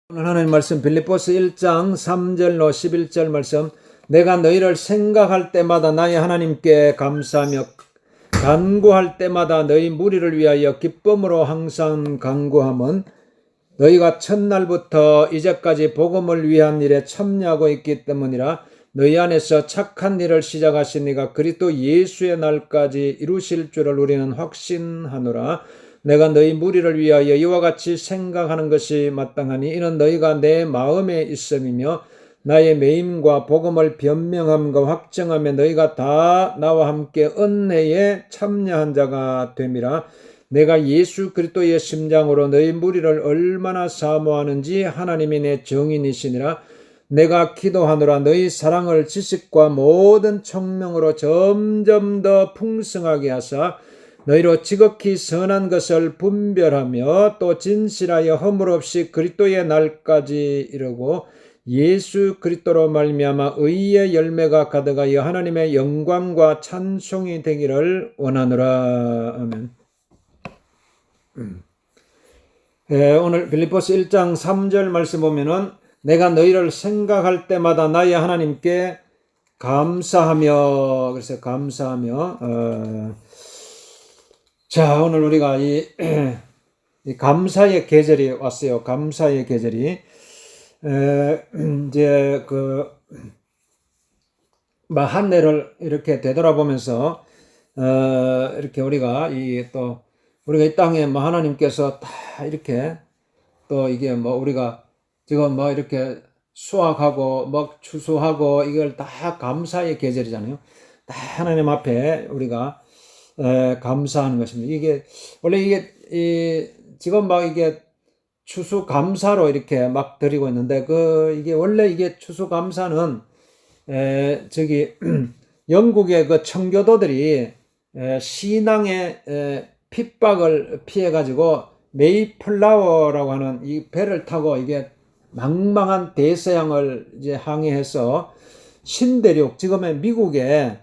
오늘 하나님 말씀 빌립보서 1장 3절로 11절 말씀. 내가 너희를 생각할 때마다 나의 하나님께 감사하며 간구할 때마다 너희 무리를 위하여 기쁨으로 항상 간구함은 너희가 첫날부터 이제까지 복음을 위한 일에 참여하고 있기 때문이라. 너희 안에서 착한 일을 시작하신 이가 그리스도 예수의 날까지 이루실 줄을 우리는 확신하노라. 내가 너희 무리를 위하여 이와 같이 생각하는 것이 마땅하니 이는 너희가 내 마음에 있음이며 나의 매임과 복음을 변명함과 확정함에 너희가 다 나와 함께 은혜에 참여한 자가 됨이라. 내가 예수 그리스도의 심장으로 너희 무리를 얼마나 사모하는지 하나님이 내 증인이시니라. 내가 기도하노라. 너희 사랑을 지식과 모든 청명으로 점점 더 풍성하게 하사 너희로 지극히 선한 것을 분별하며 또 진실하여 허물 없이 그리스도의 날까지 이르고 예수 그리스도로 말미암아 의의 열매가 가득하여 하나님의 영광과 찬송이 되기를 원하노라. 아멘. 오늘 빌립보서 1장 3절 말씀 보면은 내가 너희를 생각할 때마다 나의 하나님께 감사하며, 그래서 감사하며, 자, 오늘 우리가 이 감사의 계절이 왔어요. 감사의 계절이. 이제 한 해를 이렇게 되돌아보면서, 이렇게 우리가 우리가 이 땅에 하나님께서 다 이렇게 또 이게 우리가 지금 이렇게 수확하고 추수하고 이걸 다 감사의 계절이잖아요. 다 하나님 앞에 우리가 감사하는 것입니다. 이게 원래 이게 지금 이게 추수 감사로 이렇게 드리고 있는데 이게 원래 이게 추수 감사는 영국의 그 청교도들이 신앙의 핍박을 피해 가지고 메이플라워라고 하는 이 배를 타고 이게 망망한 대서양을 이제 항해해서 신대륙 지금의 미국에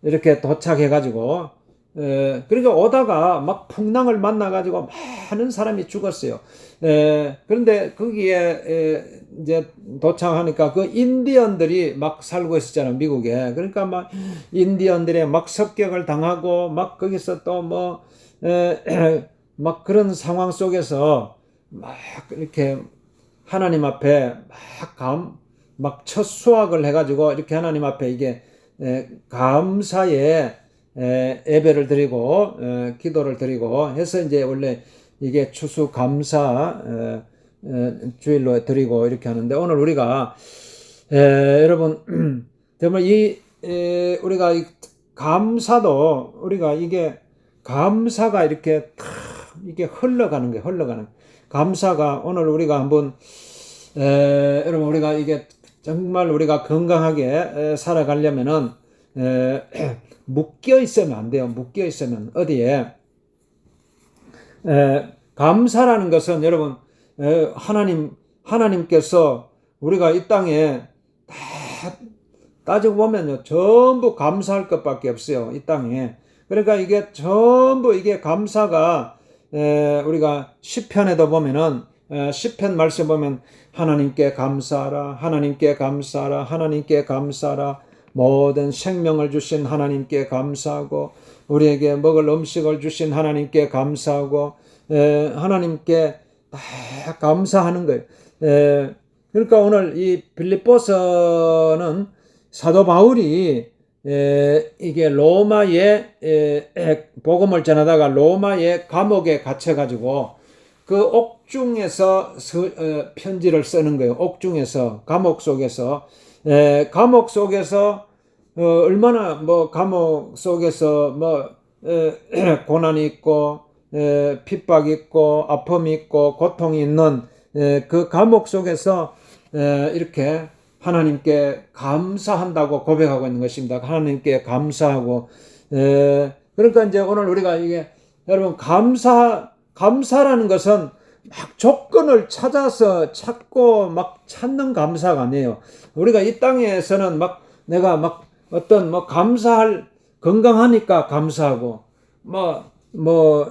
이렇게 도착해가지고, 그러니까 오다가 풍랑을 만나가지고 많은 사람이 죽었어요. 그런데 거기에 이제 도착하니까 그 인디언들이 살고 있었잖아요, 미국에. 그러니까 인디언들의 습격을 당하고 거기서 또 그런 상황 속에서 이렇게 하나님 앞에 첫 수확을 해가지고 이렇게 하나님 앞에 이게 감사의 예배를 드리고 기도를 드리고 해서 이제 원래 이게 추수 감사 주일로 드리고 이렇게 하는데 오늘 우리가 여러분 정말 우리가 감사도 우리가 이게 감사가 이렇게 이게 흘러가는 거예요. 흘러가는 감사가 오늘 우리가 한번 여러분 우리가 이게 정말 우리가 건강하게 살아가려면은 묶여 있으면 안 돼요. 묶여 있으면 어디에 감사라는 것은 여러분 하나님께서 우리가 이 땅에 다 따지고 보면요 전부 감사할 것밖에 없어요. 이 땅에. 그러니까 이게 전부 이게 감사가 우리가 시편에도 보면은 시편 말씀 보면 하나님께 감사하라, 하나님께 감사하라, 하나님께 감사하라. 모든 생명을 주신 하나님께 감사하고 우리에게 먹을 음식을 주신 하나님께 감사하고 하나님께 다 감사하는 거예요. 그러니까 오늘 이 빌립보서는 사도 바울이 이게 로마의 복음을 전하다가 로마의 감옥에 갇혀가지고 그 옥중에서 편지를 쓰는 거예요. 옥중에서 감옥 속에서 얼마나 감옥 속에서 고난이 있고 핍박이 있고 아픔이 있고 고통이 있는 그 감옥 속에서 이렇게 하나님께 감사한다고 고백하고 있는 것입니다. 하나님께 감사하고 그러니까 이제 오늘 우리가 이게 여러분 감사라는 것은 조건을 찾아서 찾고 찾는 감사가 아니에요. 우리가 이 땅에서는 내가 어떤 감사할 건강하니까 감사하고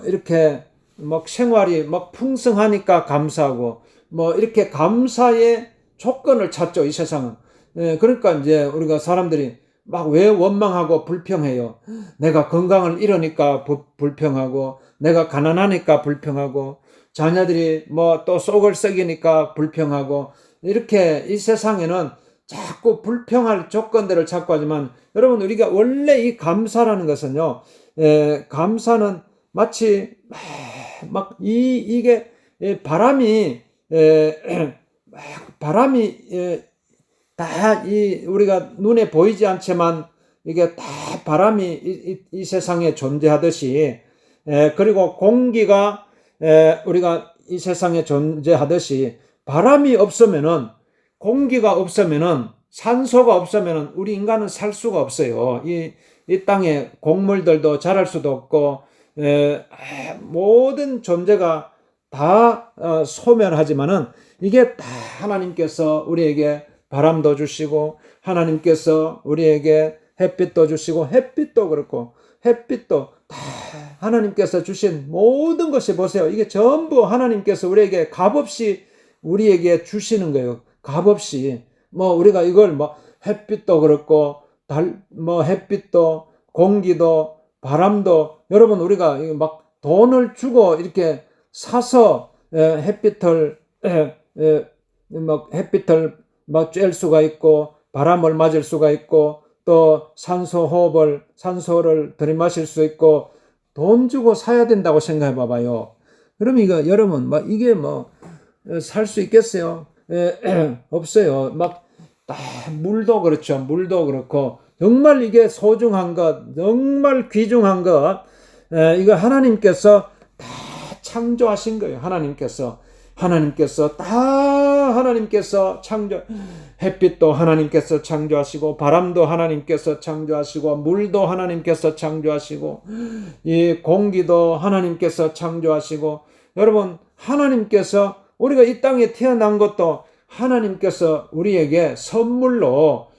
이렇게 막 생활이 막 풍성하니까 감사하고 뭐 이렇게 감사의 조건을 찾죠, 이 세상은. 그러니까 이제 우리가 사람들이 막 왜 원망하고 불평해요. 내가 건강을 잃으니까 불평하고, 내가 가난하니까 불평하고, 자녀들이 뭐 또 속을 썩이니까 불평하고, 이렇게 이 세상에는 자꾸 불평할 조건들을 찾고 하지만, 여러분, 우리가 원래 이 감사라는 것은요, 감사는 마치 이게 바람이 다 우리가 눈에 보이지 않지만 이게 다 바람이 이 세상에 존재하듯이, 그리고 공기가 우리가 이 세상에 존재하듯이, 바람이 없으면은, 공기가 없으면은, 산소가 없으면은 우리 인간은 살 수가 없어요. 이 땅에 곡물들도 자랄 수도 없고, 모든 존재가 다 소멸하지만은, 이게 다 하나님께서 우리에게 바람도 주시고, 하나님께서 우리에게 햇빛도 주시고, 햇빛도 그렇고, 햇빛도 다 하나님께서 주신 모든 것이, 보세요, 이게 전부 하나님께서 우리에게 값없이 우리에게 주시는 거예요. 값없이. 뭐 우리가 이걸 뭐 햇빛도 그렇고, 햇빛도, 공기도, 바람도, 여러분, 우리가 막 돈을 주고 이렇게 사서 햇빛을 막 쬐을 수가 있고, 바람을 맞을 수가 있고, 또 산소를 들이마실 수 있고, 돈 주고 사야 된다고 생각해 봐봐요. 그럼 이거 여러분 이게 살 수 있겠어요? 없어요. 물도 그렇죠. 물도 그렇고, 정말 이게 소중한 것, 정말 귀중한 것, 이거 하나님께서 다 창조하신 거예요. 하나님께서 햇빛도 하나님께서 창조하시고, 바람도 하나님께서 창조하시고, 물도 하나님께서 창조하시고, 이 공기도 하나님께서 창조하시고, 여러분, 하나님께서, 우리가 이 땅에 태어난 것도 하나님께서 우리에게 선물로,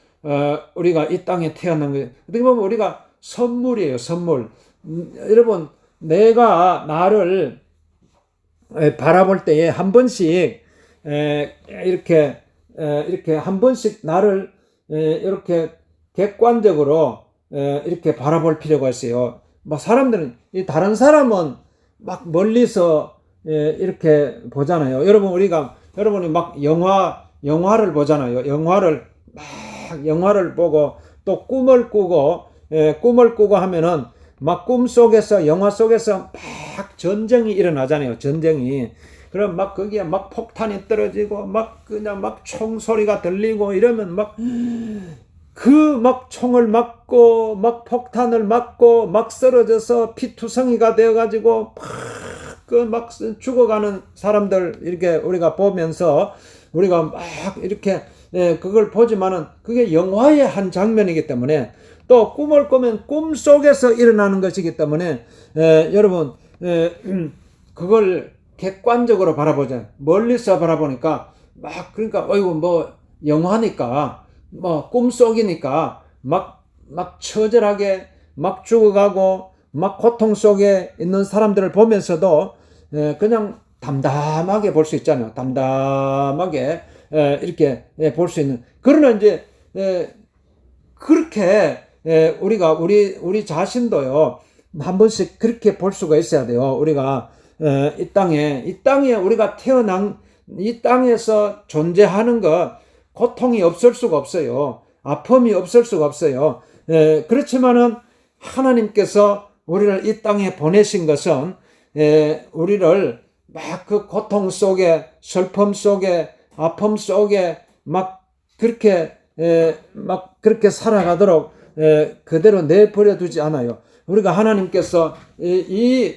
우리가 이 땅에 태어난 거예요. 어떻게 보면 우리가 선물이에요, 선물. 여러분, 내가 나를 바라볼 때에 한 번씩 이렇게 한 번씩 나를 이렇게 객관적으로 이렇게 바라볼 필요가 있어요. 사람들은, 다른 사람은 막 멀리서 이렇게 보잖아요. 여러분이 막 영화를 보잖아요. 영화를 보고 또 꿈을 꾸고 하면은 막 꿈속에서, 영화 속에서 막 전쟁이 일어나잖아요. 전쟁이. 그럼 거기에 폭탄이 떨어지고, 그냥 총소리가 들리고 이러면 총을 맞고, 폭탄을 맞고, 쓰러져서 피투성이가 되어가지고, 죽어가는 사람들, 이렇게 우리가 보면서, 우리가 이렇게, 그걸 보지만은, 그게 영화의 한 장면이기 때문에, 또 꿈을 꾸면 꿈 속에서 일어나는 것이기 때문에, 여러분, 그걸 객관적으로 바라보자. 멀리서 바라보니까 그러니까 영화니까, 꿈속이니까 처절하게 죽어가고 고통 속에 있는 사람들을 보면서도 그냥 담담하게 볼 수 있잖아요. 담담하게 이렇게 볼 수 있는. 그러나 이제 그렇게 우리가 우리 자신도요, 한 번씩 그렇게 볼 수가 있어야 돼요. 우리가 이 땅에 우리가 태어난, 이 땅에서 존재하는 것, 고통이 없을 수가 없어요. 아픔이 없을 수가 없어요. 그렇지만은 하나님께서 우리를 이 땅에 보내신 것은 우리를 그 고통 속에, 슬픔 속에, 아픔 속에 그렇게 살아가도록 그대로 내버려 두지 않아요. 우리가 하나님께서 이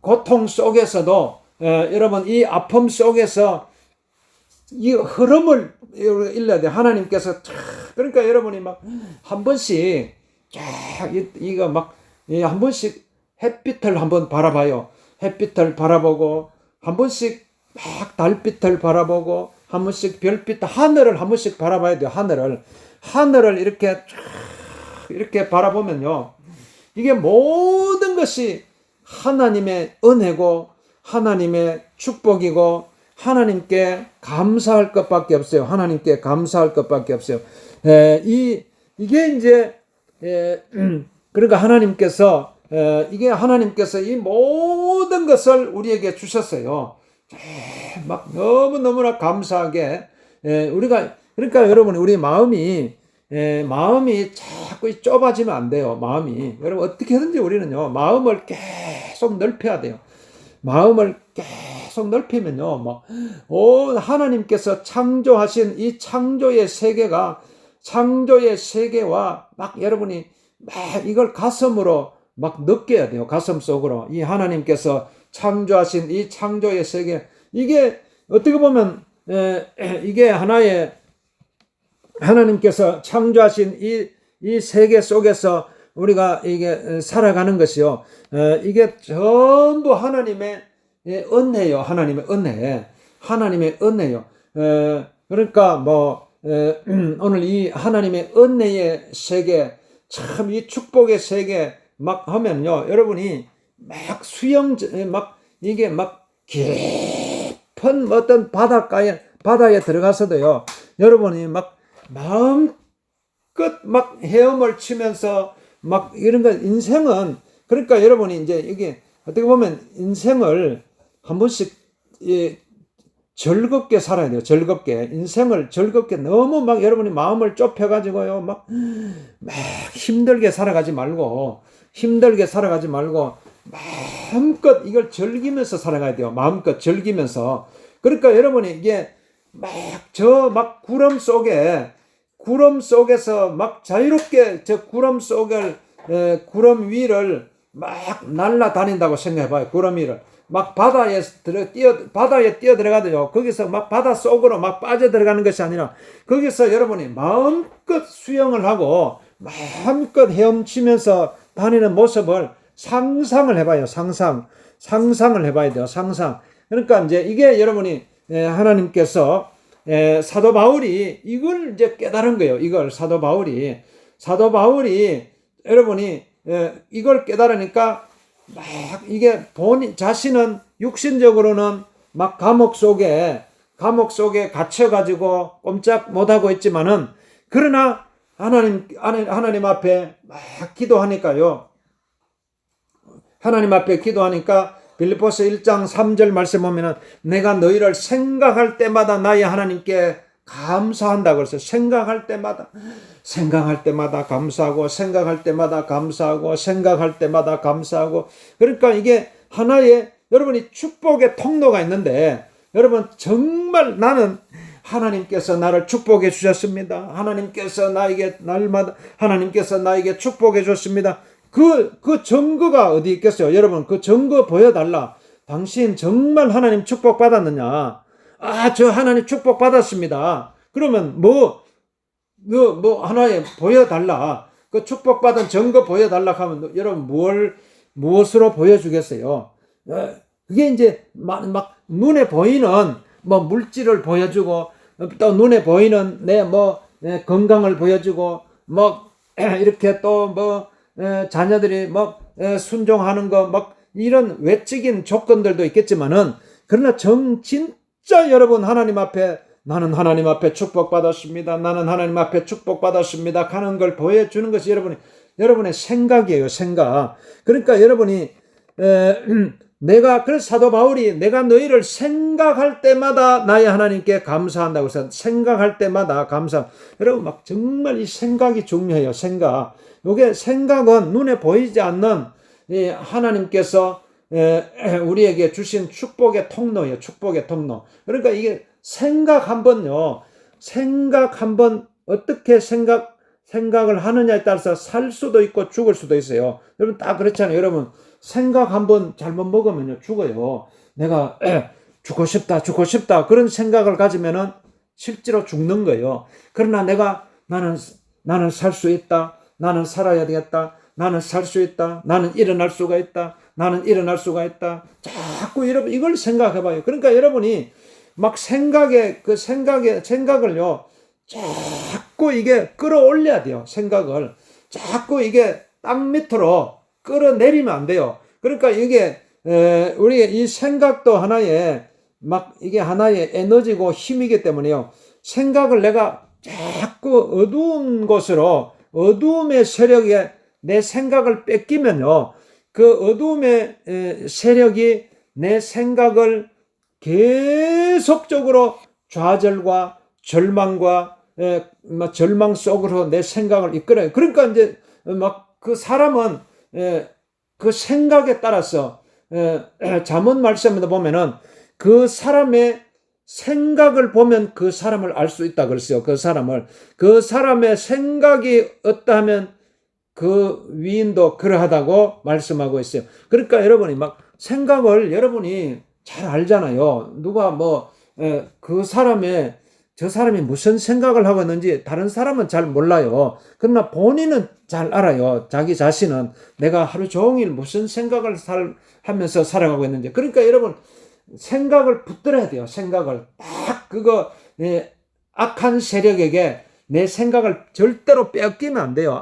고통 속에서도, 여러분, 이 아픔 속에서 이 흐름을 일러야 돼요. 하나님께서 그러니까 여러분이 한 번씩 한 번씩 햇빛을 한번 바라봐요. 햇빛을 바라보고, 한 번씩 달빛을 바라보고, 한 번씩 별빛, 하늘을 한 번씩 바라봐야 돼요. 하늘을 이렇게 바라보면요, 이게 모든 것이 하나님의 은혜고 하나님의 축복이고 하나님께 감사할 것밖에 없어요. 하나님께 감사할 것밖에 없어요. 이게 이제 그러니까 하나님께서 이게 하나님께서 이 모든 것을 우리에게 주셨어요. 막 너무너무나 감사하게 우리가 그러니까 여러분 우리 마음이 자꾸 좁아지면 안 돼요. 마음이 여러분 어떻게든지 우리는요 마음을 계속 넓혀야 돼요. 마음을 계속 넓히면요 하나님께서 창조하신 이 창조의 세계가 창조의 세계와 막 여러분이 막 이걸 가슴으로 막 느껴야 돼요. 가슴 속으로 이 하나님께서 창조하신 이 창조의 세계 이게 어떻게 보면 이게 하나의 하나님께서 창조하신 이 세계 속에서 우리가 이게 살아가는 것이요. 이게 전부 하나님의 은혜요. 하나님의 은혜. 하나님의 은혜요. 그러니까 오늘 이 하나님의 은혜의 세계 참 이 축복의 세계 막 하면요. 여러분이 막 이게 막 깊은 어떤 바다에 들어가서도요. 여러분이 막 마음껏 막 헤엄을 치면서 막 이런 거 인생은 그러니까 여러분이 이제 이게 어떻게 보면 인생을 한 번씩 즐겁게 살아야 돼요. 즐겁게 인생을 즐겁게 너무 막 여러분이 마음을 좁혀가지고요 막 힘들게 살아가지 말고 마음껏 이걸 즐기면서 살아가야 돼요. 마음껏 즐기면서 그러니까 여러분이 이게 막 구름 속에서 막 자유롭게 저 구름 위를 막 날아다닌다고 생각해봐요. 구름 위를 막 바다에 뛰어 들어가도요. 거기서 막 바다 속으로 막 빠져 들어가는 것이 아니라 거기서 여러분이 마음껏 수영을 하고 마음껏 헤엄치면서 다니는 모습을 상상을 해봐요. 상상을 해봐야 돼요. 상상. 그러니까 이제 이게 여러분이 하나님께서 사도 바울이 이걸 이제 깨달은 거예요. 이걸 사도 바울이 여러분이 이걸 깨달으니까 막 이게 본인 자신은 육신적으로는 막 감옥 속에 갇혀가지고 꼼짝 못하고 있지만은 그러나 하나님 앞에 막 기도하니까요. 하나님 앞에 기도하니까 빌립보서 1장 3절 말씀 보면은 내가 너희를 생각할 때마다 나의 하나님께 감사한다 그랬어요. 생각할 때마다 감사하고 생각할 때마다 감사하고 그러니까 이게 하나의 여러분이 축복의 통로가 있는데 여러분 정말 나는 하나님께서 나를 축복해 주셨습니다. 하나님께서 나에게 축복해 줬습니다. 그 증거가 어디 있겠어요? 여러분 그 증거 보여달라. 당신 정말 하나님 축복 받았느냐? 저 하나님 축복 받았습니다. 그러면 하나에 보여달라. 그 축복받은 증거 보여달라 하면 여러분 무엇으로 보여주겠어요? 그게 이제 막 눈에 보이는 물질을 보여주고 또 눈에 보이는 내 건강을 보여주고 이렇게 또 자녀들이 순종하는 거 이런 외적인 조건들도 있겠지만은 그러나 진짜 여러분 나는 하나님 앞에 축복받았습니다. 나는 하나님 앞에 축복받았습니다. 하는 걸 보여주는 것이 여러분의 생각이에요. 생각. 그러니까 여러분이 그래서 사도 바울이 내가 너희를 생각할 때마다 나의 하나님께 감사한다고 해서 생각할 때마다 여러분 정말 이 생각이 중요해요. 이게 생각은 눈에 보이지 않는 하나님께서 우리에게 주신 축복의 통로예요. 축복의 통로. 그러니까 이게 생각 한번 어떻게 생각을 하느냐에 따라서 살 수도 있고 죽을 수도 있어요. 여러분 딱 그렇잖아요. 여러분 생각 한번 잘못 먹으면요 죽어요. 내가 죽고 싶다 그런 생각을 가지면은 실제로 죽는 거예요. 그러나 나는 살 수 있다. 나는 살아야 되겠다. 나는 살 수 있다. 나는 일어날 수가 있다. 자꾸 이걸 생각해봐요. 그러니까 여러분이 생각을요 자꾸 이게 끌어올려야 돼요. 생각을 자꾸 이게 땅 밑으로 끌어내리면 안 돼요. 그러니까 이게 우리 이 생각도 이게 하나의 에너지고 힘이기 때문에요. 생각을 내가 자꾸 어두운 곳으로, 어두움의 세력에 내 생각을 뺏기면요, 그 어두움의 세력이 내 생각을 계속적으로 좌절과 절망과 절망 속으로 내 생각을 이끌어요. 그러니까 이제 그 사람은 그 생각에 따라서 잠언 말씀에도 보면은 그 사람의 생각을 보면 그 사람을 알 수 있다 그랬어요. 그 사람의 생각이 어떠하면 그 위인도 그러하다고 말씀하고 있어요. 그러니까 여러분이 생각을 여러분이 잘 알잖아요. 누가 저 사람이 무슨 생각을 하고 있는지 다른 사람은 잘 몰라요. 그러나 본인은 잘 알아요. 자기 자신은 내가 하루 종일 무슨 생각을 하면서 살아가고 있는지. 그러니까 여러분, 생각을 붙들어야 돼요. 생각을 악한 세력에게 내 생각을 절대로 빼앗기면 안 돼요.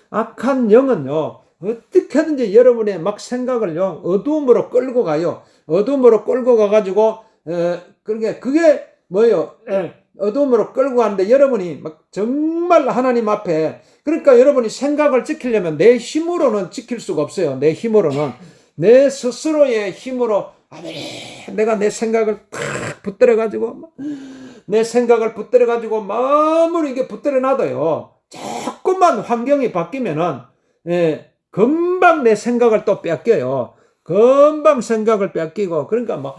악한 영은요, 어떻게든지 여러분의 생각을요, 어두움으로 끌고 가요. 어두움으로 끌고 가가지고, 그게 뭐예요? 어두움으로 끌고 가는데 여러분이 정말 하나님 앞에, 그러니까 여러분이 생각을 지키려면 내 힘으로는 지킬 수가 없어요. 내 힘으로는. 내 스스로의 힘으로, 내가 내 생각을 탁 붙들어가지고, 마음으로 이게 붙들어놔도요, 조금만 환경이 바뀌면은, 금방 내 생각을 또 뺏겨요. 금방 생각을 뺏기고, 그러니까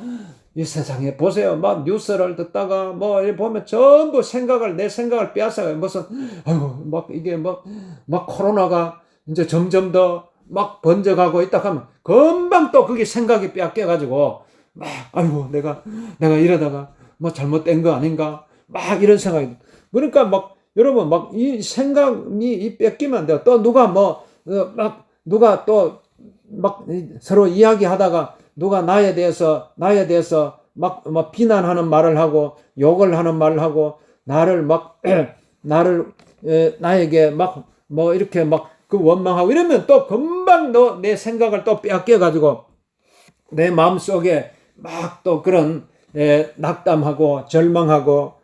이 세상에 보세요. 뉴스를 듣다가 보면 전부 내 생각을 빼앗아요. 이게 코로나가 이제 점점 더 번져가고 있다 하면 금방 또 그게 생각이 빼앗겨가지고 내가 이러다가 잘못된 거 아닌가 이런 생각이. 그러니까 여러분 이 생각이 뺏기면 안 돼요. 또 누가 또 서로 이야기하다가 누가 나에 대해서 비난하는 말을 하고 욕을 하는 말을 하고 나에게 이렇게 그 원망하고 이러면 또 금방 내 생각을 또 빼앗겨 가지고 내 마음속에 또 그런 낙담하고 절망하고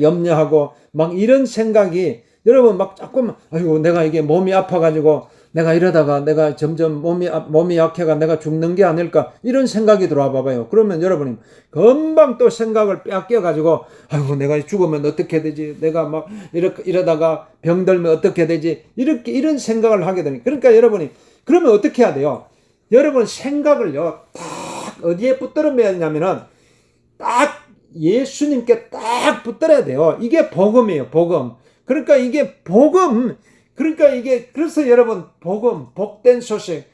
염려하고 이런 생각이 여러분 자꾸만 내가 이게 몸이 아파 가지고 내가 이러다가 내가 점점 몸이 약해가 내가 죽는 게 아닐까 이런 생각이 들어와 봐봐요. 그러면 여러분이 금방 또 생각을 빼앗겨 가지고 내가 죽으면 어떻게 되지? 내가 이러다가 병들면 어떻게 되지? 이런 생각을 하게 되니. 그러니까 여러분이 그러면 어떻게 해야 돼요? 여러분 생각을요 딱 어디에 붙들어야 되냐면은 딱 예수님께 딱 붙들어야 돼요. 이게 복음이에요. 복음. 그러니까 이게 복음. 그래서 여러분, 복된 소식.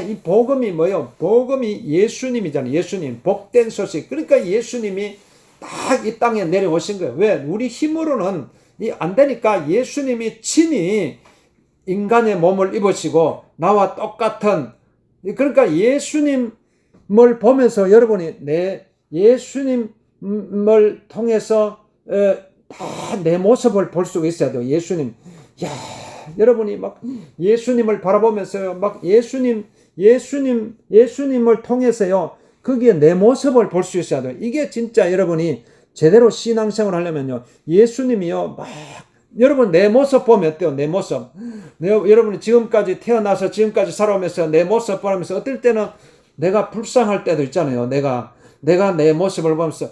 이 복음이 뭐예요? 복음이 예수님이잖아요. 예수님. 복된 소식. 그러니까 예수님이 딱 이 땅에 내려오신 거예요. 왜? 우리 힘으로는 안 되니까 예수님이 친히 인간의 몸을 입으시고 나와 똑같은, 그러니까 예수님을 보면서 여러분이 예수님을 통해서 다 내 모습을 볼 수 있어야 돼요. 예수님. 여러분이 예수님을 바라보면서요, 예수님을 통해서요, 거기에 내 모습을 볼 수 있어야 돼요. 이게 진짜 여러분이 제대로 신앙생활 하려면요, 예수님이요, 여러분 내 모습 보면 어때요? 내 모습. 여러분이 지금까지 태어나서 지금까지 살아오면서 내 모습 보면서 어떨 때는 내가 불쌍할 때도 있잖아요. 내가 내 모습을 보면서,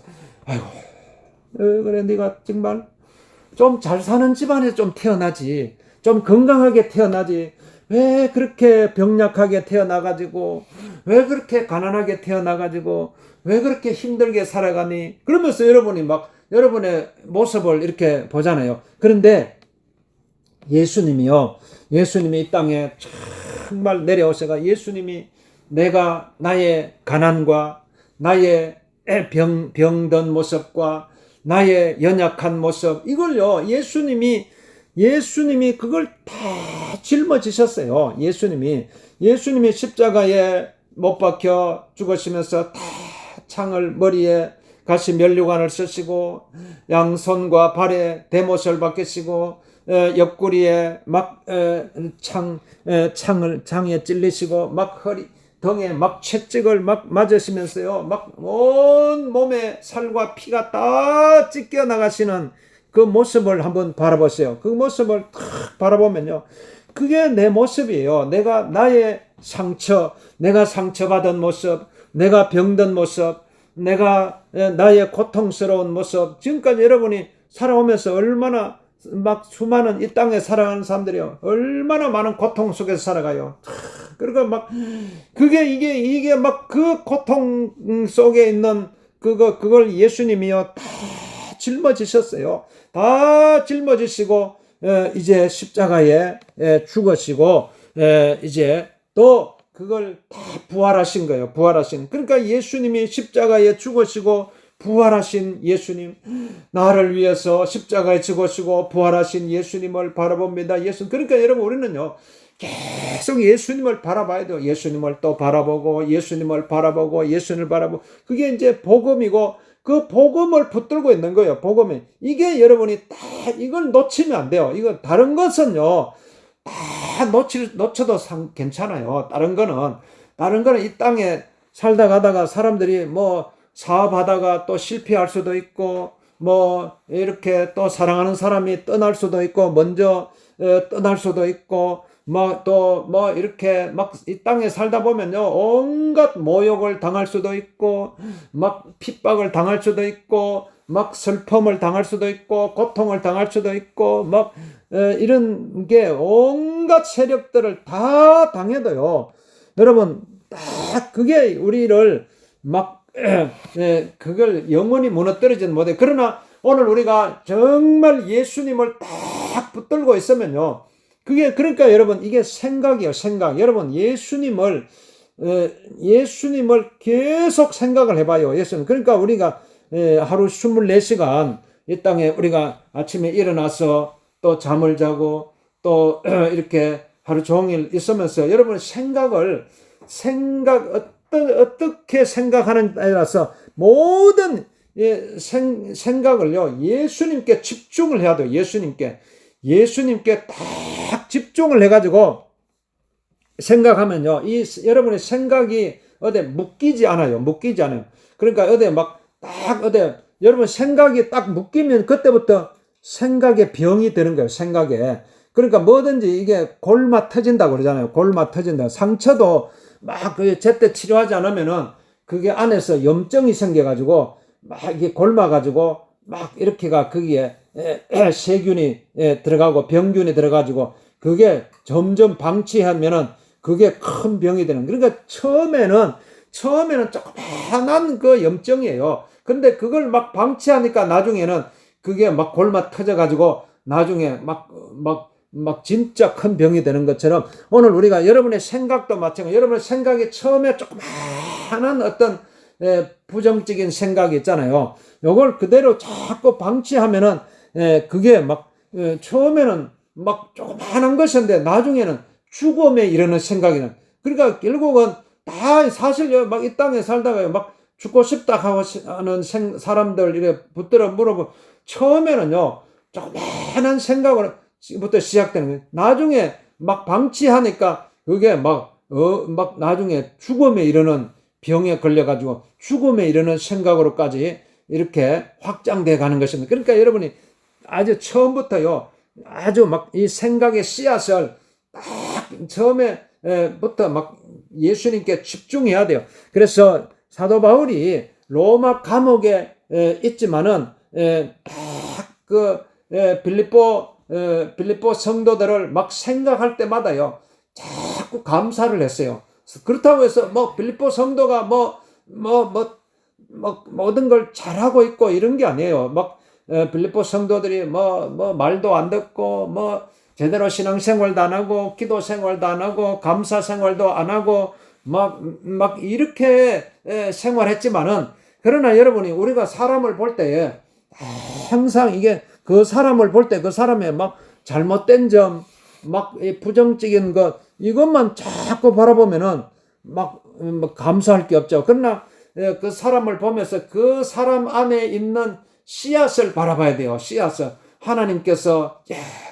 그래, 네가 정말 좀 잘 사는 집안에 좀 태어나지. 좀 건강하게 태어나지. 왜 그렇게 병약하게 태어나가지고, 왜 그렇게 가난하게 태어나가지고, 왜 그렇게 힘들게 살아가니? 그러면서 여러분이 여러분의 모습을 이렇게 보잖아요. 그런데 예수님이 이 땅에 정말 내려오셔가 예수님이 나의 가난과 나의 병든 모습과 나의 연약한 모습, 이걸요, 예수님이 그걸 다 짊어지셨어요. 예수님이 십자가에 못 박혀 죽으시면서 다 창을 머리에 가시 면류관을 쓰시고 양손과 발에 대못을 박히시고 옆구리에 막 창에 찔리시고 막 등에 막 채찍을 막 맞으시면서요, 막 온 몸에 살과 피가 다 찢겨 나가시는 그 모습을 한번 바라보세요. 그 모습을 탁 바라보면요, 그게 내 모습이에요. 나의 상처, 내가 상처받은 모습, 내가 병든 모습, 나의 고통스러운 모습, 지금까지 여러분이 살아오면서 얼마나 막 수많은 이 땅에 살아가는 사람들이요, 얼마나 많은 고통 속에서 살아가요. 그러니까 막 이게 막 그 고통 속에 있는 그걸 예수님이요 다 짊어지셨어요. 다 짊어지시고 이제 십자가에 죽으시고 이제 또 그걸 다 부활하신 거예요. 부활하신. 그러니까 예수님이 십자가에 죽으시고 부활하신 예수님, 나를 위해서 십자가에 죽으시고 부활하신 예수님을 바라봅니다. 그러니까 여러분, 우리는요 계속 예수님을 바라봐야 돼요. 예수님을 또 바라보고 예수님을 바라보고 예수님을 바라보고, 그게 이제 복음이고, 그 복음을 붙들고 있는 거예요. 복음이. 이게 여러분이 다 이걸 놓치면 안 돼요. 이거 다른 것은요 다 놓쳐도 괜찮아요. 다른 거는 이 땅에 살다 가다가 사람들이 뭐 사업하다가 또 실패할 수도 있고, 뭐 이렇게 또 사랑하는 사람이 떠날 수도 있고, 먼저 떠날 수도 있고, 뭐 이렇게 막 이 땅에 살다 보면요 온갖 모욕을 당할 수도 있고, 막 핍박을 당할 수도 있고, 막 슬픔을 당할 수도 있고, 고통을 당할 수도 있고, 막 이런 게 온갖 세력들을 다 당해도요, 여러분 딱 그게 우리를 막 그걸 영원히 무너뜨리지는 못해. 그러나 오늘 우리가 정말 예수님을 딱 붙들고 있으면요, 그게, 그러니까 여러분 이게 생각이에요. 생각. 여러분 예수님을 계속 생각을 해봐요. 예수님. 그러니까 우리가 하루 24시간 이 땅에 우리가 아침에 일어나서 또 잠을 자고 또 이렇게 하루 종일 있으면서 여러분 어떻게 생각하느냐에 따라서 모든 생각을요 예수님께 집중을 해야 돼요. 예수님께 딱 집중을 해가지고 생각하면요, 여러분의 생각이 어디 묶이지 않아요. 그러니까 여러분 생각이 딱 묶이면 그때부터 생각에 병이 되는 거예요. 생각에. 그러니까 뭐든지 이게 골마 터진다고 그러잖아요. 골마 터진다. 상처도 막 제때 치료하지 않으면은 그게 안에서 염증이 생겨가지고 막 이게 골마가지고 막 이렇게가 거기에 세균이 들어가고 병균이 들어가지고 그게 점점 방치하면은 그게 큰 병이 되는. 그러니까 처음에는 조그만한 그 염증이에요. 근데 그걸 막 방치하니까 나중에는 그게 막 골마 터져가지고 나중에 막 진짜 큰 병이 되는 것처럼, 오늘 우리가 여러분의 생각도 마찬가지. 여러분의 생각이 처음에 조그만한 어떤 부정적인 생각이 있잖아요. 요걸 그대로 자꾸 방치하면은 그게 막 처음에는 막 조그만한 것인데 나중에는 죽음에 이르는 생각이는. 그러니까 결국은 다 사실 막 이 땅에 살다가 막 죽고 싶다 하는 사람들 이렇게 붙들어 물어보면 처음에는요 조그만한 생각으로부터 시작되는 거예요. 나중에 막 방치하니까 그게 막 나중에 죽음에 이르는 병에 걸려가지고 죽음에 이르는 생각으로까지 이렇게 확장돼 가는 것입니다. 그러니까 여러분이 아주 처음부터요, 아주 막 이 생각의 씨앗을 딱 처음에부터 막 예수님께 집중해야 돼요. 그래서 사도 바울이 로마 감옥에 있지만은 그 빌립보 성도들을 막 생각할 때마다요 자꾸 감사를 했어요. 그렇다고 해서 뭐 빌립보 성도가 모든 걸 잘하고 있고 이런 게 아니에요. 막 빌립보 성도들이 말도 안 듣고 제대로 신앙생활도 안 하고 기도 생활도 안 하고 감사 생활도 안 하고 막 이렇게 생활했지만은, 그러나 여러분이 우리가 사람을 볼 때에 항상 이게 그 사람을 볼 때 그 사람의 막 잘못된 점, 막 부정적인 것, 이것만 자꾸 바라보면은 막 감사할 게 없죠. 그러나 그 사람을 보면서 그 사람 안에 있는 씨앗을 바라봐야 돼요. 씨앗을. 하나님께서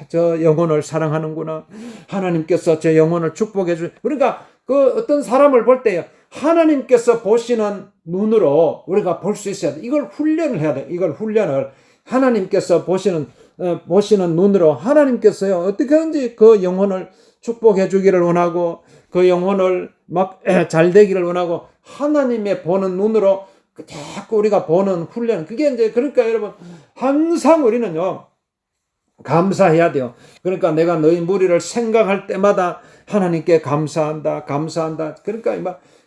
저 영혼을 사랑하는구나. 하나님께서 저 영혼을 축복해 주. 그러니까 그 어떤 사람을 볼 때 하나님께서 보시는 눈으로 우리가 볼 수 있어야 돼. 이걸 훈련을 해야 돼. 이걸 훈련을 하나님께서 보시는 눈으로 하나님께서요 어떻게든지 그 영혼을 축복해 주기를 원하고 그 영혼을 막 잘 되기를 원하고 하나님의 보는 눈으로 자꾸 우리가 보는 훈련. 그게 이제 그러니까 여러분 항상 우리는요 감사해야 돼요. 그러니까 내가 너희 무리를 생각할 때마다 하나님께 감사한다.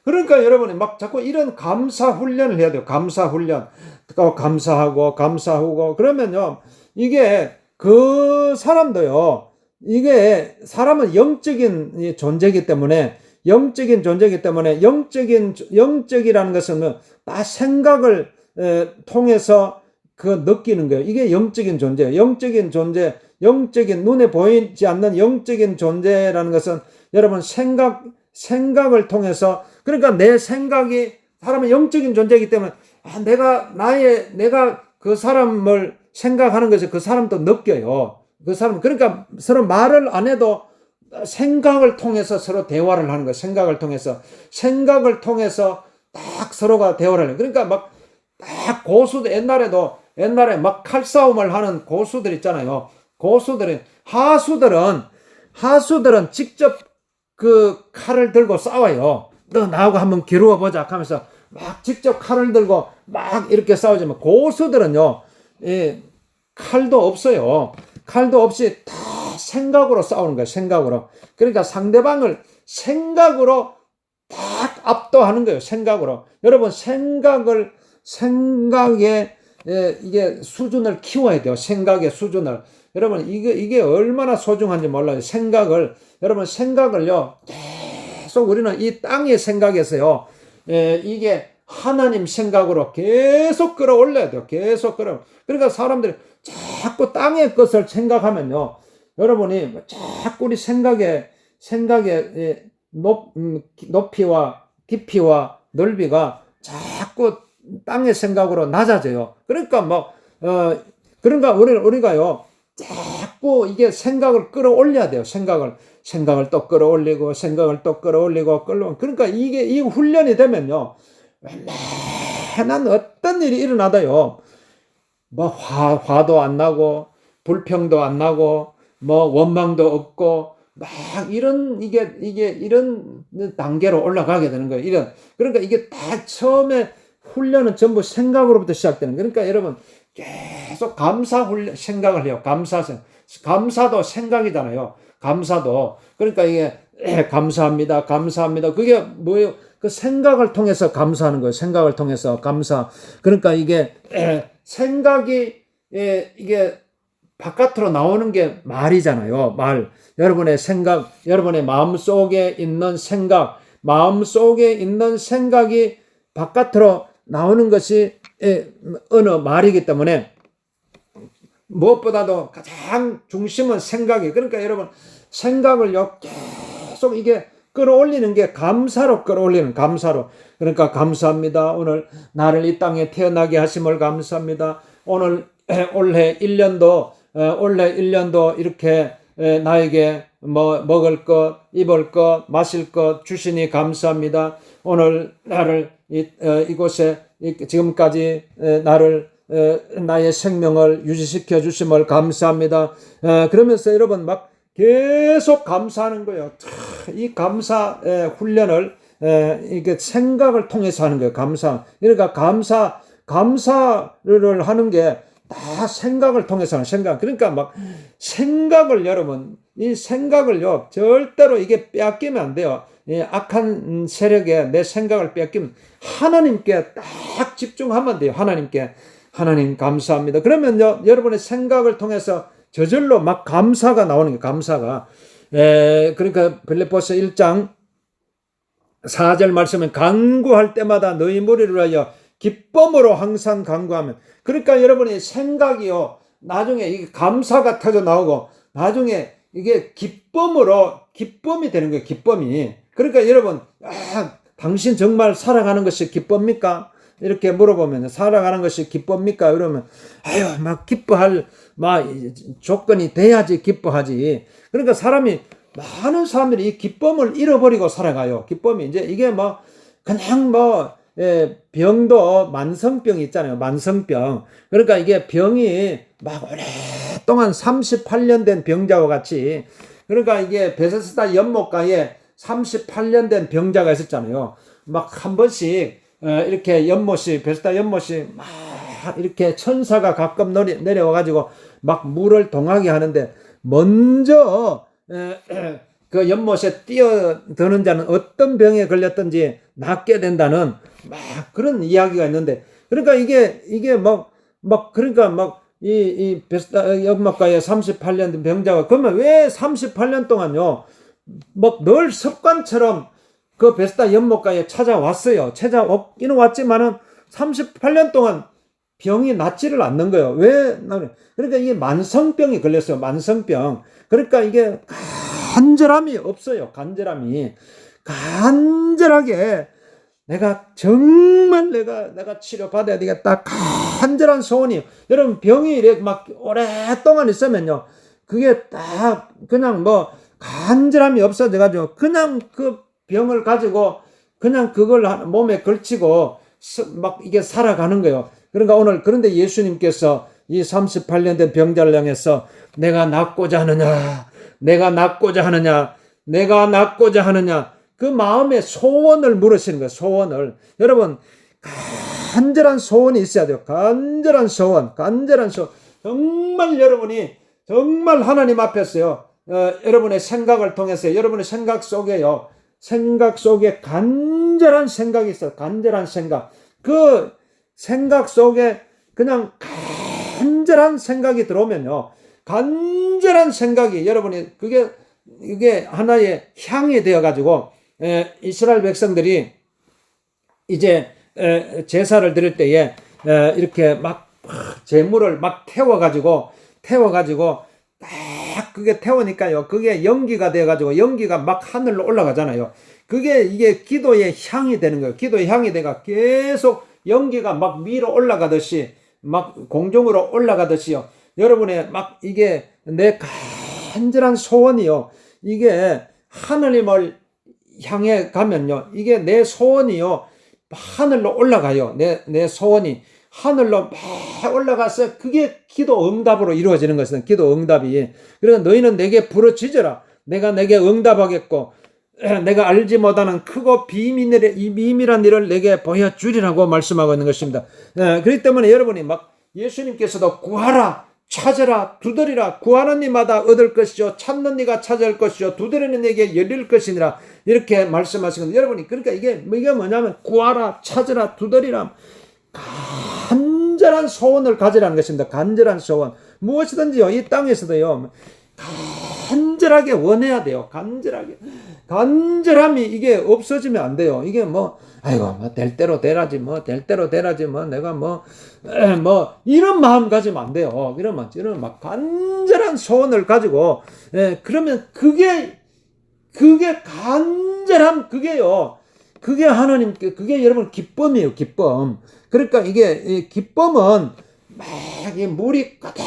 그러니까 여러분이 막 자꾸 이런 감사 훈련을 해야 돼요. 감사 훈련. 또 감사하고 그러면요 이게 그 사람도요 이게 사람은 영적인 존재이기 때문에 영적이라는 것은 다 생각을 통해서 그 느끼는 거예요. 이게 영적인 존재예요. 영적인 눈에 보이지 않는 영적인 존재라는 것은 여러분 생각을 통해서 그러니까 내 생각이 사람은 영적인 존재이기 때문에 내가 그 사람을 생각하는 것을 그 사람도 느껴요. 그 사람 그러니까 서로 말을 안 해도 생각을 통해서 서로 대화를 하는 거예요. 생각을 통해서 딱 서로가 대화를 해요. 그러니까 막 딱 고수들 옛날에 막 칼싸움을 하는 고수들 있잖아요. 하수들은 직접 그 칼을 들고 싸워요. 너 나하고 한번 겨루어보자 하면서 막 직접 칼을 들고 막 이렇게 싸우지만 고수들은요 칼도 없어요. 칼도 없이 다 생각으로 싸우는 거예요. 생각으로. 그러니까 상대방을 생각으로 딱 압도하는 거예요. 생각으로. 여러분 생각의 이게 수준을 키워야 돼요. 생각의 수준을. 여러분 이게 얼마나 소중한지 몰라요. 여러분 생각을요 계속 우리는 이 땅의 생각에서요 이게 하나님 생각으로 계속 끌어올려야 돼요. 그러니까 사람들이 자꾸 땅의 것을 생각하면요 여러분이 자꾸 우리 생각의 높이와 깊이와 넓이가 자꾸 땅의 생각으로 낮아져요. 그러니까 그러니까 우리가요 자꾸 이게 생각을 끌어올려야 돼요. 생각을 또 끌어올리고 그러니까 이 훈련이 되면요 웬만한 어떤 일이 일어나도요 화도 안 나고 불평도 안 나고 원망도 없고 막 이런 단계로 올라가게 되는 거예요. 그러니까 이게 다 처음에 훈련은 전부 생각으로부터 시작되는 거예요. 그러니까 여러분 계속 감사 훈련 생각을 해요. 감사도 생각이잖아요. 그러니까 이게 감사합니다. 그게 뭐예요? 그 생각을 통해서 감사하는 거예요. 생각을 통해서 감사. 그러니까 이게 생각이 이게 바깥으로 나오는 게 말이잖아요. 말. 여러분의 생각, 여러분의 마음속에 있는 생각이 바깥으로 나오는 것이 어느 말이기 때문에 무엇보다도 가장 중심은 생각이. 그러니까 여러분 생각을요 계속 이게 끌어올리는 게 감사로. 그러니까 감사합니다. 오늘 나를 이 땅에 태어나게 하심을 감사합니다. 올해 1년도 이렇게 나에게 먹을 것, 입을 것, 마실 것 주시니 감사합니다. 오늘 나를 이곳에 지금까지 나의 생명을 유지시켜 주심을 감사합니다. 그러면서 여러분 막 계속 감사하는 거예요. 이 감사 훈련을 이게 생각을 통해서 하는 거예요. 그러니까 감사를 하는 게 다 생각을 통해서 하는 생각. 그러니까 막 생각을 여러분 이 생각을요 절대로 이게 빼앗기면 안 돼요. 악한 세력에 내 생각을 빼앗기면 하나님께 딱 집중하면 돼요. 하나님 감사합니다. 그러면요 여러분의 생각을 통해서 저절로 막 감사가 나오는 거예요. 감사가. 그러니까 빌립보서 1장 4절 말씀은 간구할 때마다 너희 무리를 위하여 기쁨으로 항상 간구하면. 그러니까 여러분의 생각이요 나중에 이게 감사가 터져 나오고 나중에 이게 기쁨이 되는 거예요. 기쁨이. 그러니까 여러분 당신 정말 살아가는 것이 기쁩니까? 이렇게 물어보면 살아가는 것이 기쁩니까? 그러면 아유 막 기뻐할 막 조건이 돼야지 기뻐하지. 그러니까 많은 사람들이 이 기쁨을 잃어버리고 살아가요. 기쁨이 이제 이게 뭐 그냥 병도 만성병이 있잖아요. 만성병. 그러니까 이게 병이 막 오랫동안 38년 된 병자와 같이, 그러니까 이게 베세스다 연못가에 38년 된 병자가 있었잖아요. 막 한 번씩 이렇게 베세스다 연못이 막 이렇게 천사가 가끔 내려와가지고 막 물을 동하게 하는데, 먼저 그 연못에 뛰어드는 자는 어떤 병에 걸렸든지 낫게 된다는 막 그런 이야기가 있는데, 그러니까 이게 막 그러니까 막 이 베스다 연못가에 38년 된 병자가, 그러면 왜 38년 동안요 막 늘 습관처럼 그 베스다 연못가에 찾아왔어요. 찾아오기는 왔지만은 38년 동안 병이 낫지를 않는 거예요. 왜? 그러니까 이게 만성병이 걸렸어요. 만성병. 그러니까 이게 간절함이 없어요. 간절하게 내가 정말 내가 치료받아야 되겠다. 간절한 소원이. 여러분, 병이 이렇게 막 오랫동안 있으면요, 그게 딱 그냥 뭐 간절함이 없어져가지고 그냥 그 병을 가지고 그냥 그걸 몸에 걸치고 막 이게 살아가는 거예요. 그러니까 오늘, 그런데 예수님께서 이 38년 된 병자를 향해서 내가 낫고자 하느냐, 그 마음의 소원을 물으시는 거예요. 소원을. 여러분, 간절한 소원이 있어야 돼요. 간절한 소원. 정말 여러분이 정말 하나님 앞에서요, 여러분의 생각을 통해서, 여러분의 생각 속에 간절한 생각이 있어요. 간절한 생각. 그 생각 속에 그냥 간절한 생각이 들어오면요, 간절한 생각이 여러분이 이게 하나의 향이 되어가지고, 이스라엘 백성들이 이제 제사를 드릴 때에 이렇게 막 제물을 막 태워가지고 딱 그게 태우니까요, 그게 연기가 되어가지고 연기가 막 하늘로 올라가잖아요. 이게 기도의 향이 되는 거예요. 기도의 향이 돼가 계속 연기가 막 위로 올라가듯이, 막 공중으로 올라가듯이요, 여러분의 막 이게 내 간절한 소원이요, 이게 하나님을 향해 가면요, 이게 내 소원이요 하늘로 올라가요. 내 소원이 하늘로 막 올라가서 그게 기도 응답으로 이루어지는 것은 기도 응답이. 그러니까 너희는 내게 부르짖으라. 내가 내게 응답하겠고 내가 알지 못하는 크고 비밀한 일을 내게 보여주리라고 말씀하고 있는 것입니다. 그렇기 때문에 여러분이 막 예수님께서도 구하라, 찾으라, 두드리라, 구하는 이마다 얻을 것이요, 찾는 이가 찾을 것이요, 두드리는 이에게 열릴 것이니라, 이렇게 말씀하시거든요. 여러분이, 그러니까 이게 뭐냐면 구하라, 찾으라, 두드리라, 간절한 소원을 가지라는 것입니다. 간절한 소원. 무엇이든지요, 이 땅에서도요, 간절하게 원해야 돼요. 간절함이 이게 없어지면 안 돼요. 이게 아이고, 될 대로 되라지, 내가 이런 마음 가지면 안 돼요. 이런 막 간절한 소원을 가지고, 그러면 그게 간절함, 그게 하나님께, 그게 여러분 기쁨이에요, 기쁨. 그러니까 이게, 기쁨은 막 물이 가득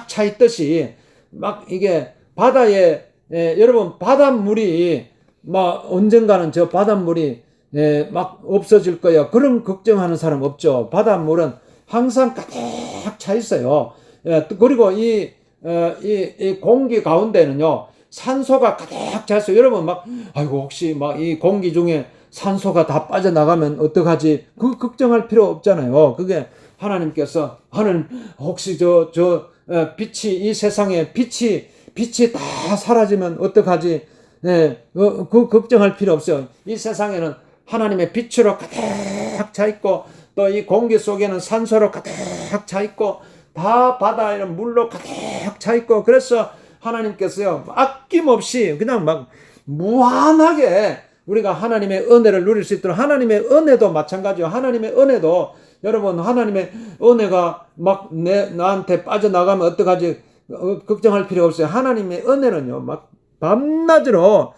차 있듯이, 막 이게 바다에, 여러분, 바닷물이 막 언젠가는 저 바닷물이 막 없어질 거예요. 그런 걱정하는 사람 없죠. 바닷물은 항상 가득 차 있어요. 그리고 이 공기 가운데는요, 산소가 가득 차 있어요. 여러분 아이고, 혹시 이 공기 중에 산소가 다 빠져나가면 어떡하지? 그 걱정할 필요 없잖아요. 그게 하나님 혹시 빛이, 이 세상에 빛이 다 사라지면 어떡하지? 그 걱정할 필요 없어요. 이 세상에는 하나님의 빛으로 가득 차 있고, 또 이 공기 속에는 산소로 가득 차 있고, 다 바다에는 물로 가득 차 있고, 그래서 하나님께서요, 아낌없이 그냥 무한하게 우리가 하나님의 은혜를 누릴 수 있도록, 하나님의 은혜도 마찬가지요. 하나님의 은혜도, 여러분, 하나님의 은혜가 나한테 빠져나가면 어떡하지? 걱정할 필요 없어요. 하나님의 은혜는요, 밤낮으로